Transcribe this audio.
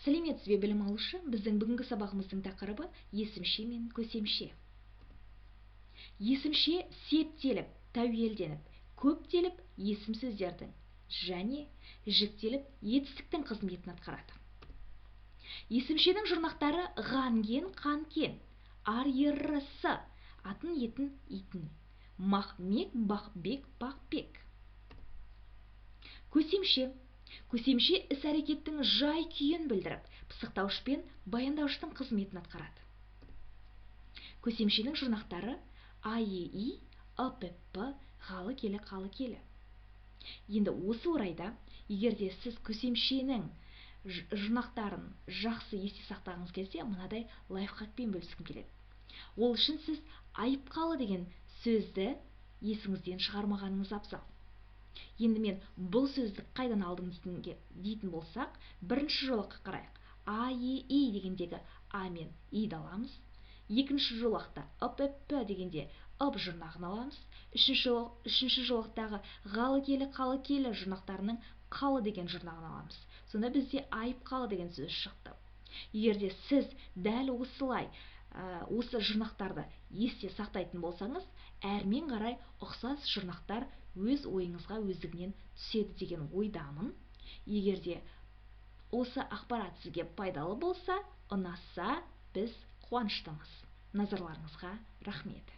Сәлеметсіз бе білім алушы? Біздің бүгінгі сабағымыздың тақырыбы есімше мен көсемше. Есімше септеліп, тәуелденіп, көптеліп есім сөздердің және жіктеліп етістіктің қызметін атқарады. Есімшенің жұрнақтары ғанген, қанкен, ар-ер-сы, атын, етін, итін, мақ-мек, бақ-бек, бақ-бек. Көсемше іс-әрекеттің жай-күйін білдіріп, пысықтауыш пен баяндауыштың қызметін атқарады. Көсемшенің жұрнақтары а-е-и, ы-пі-пі, ғалы-келі, қалы-келі. Енді осы орайда, егерде сіз көсемшенің жұрнақтарын жақсы есте сақтағыңыз келсе, мынадай лайфхакпен бөліскім келеді. Ол үшін сіз айыпқалы деген сөзді есіңізден шығармағаныңыз абзал. Енді мен бұл сөзді қайдан алдым дейтін болсақ, бірінші жолаққа қарайық. А-е-и дегендегі а мен иді аламыз. Екінші жолақта ы-пі-пі дегенде ып жұрнағын аламыз. Үшінші жолақтағы ғалы-келі, қалы-келі жұрнақтарының қалы деген жұрнағын аламыз. Сонда бізде айыпқалы деген сөз шықты. Егерде сіз дәл осылай осы жұрнақтарды есте сақтайтын болсаңыз, әрмен қарай ұқсас жұрнақтар өз ойыңызға өздігінен түседі деген ойдамын. Егерде осы ақпарат сізге пайдалы болса, ұнаса, біз қуаныштымыз. Назарларыңызға рахмет.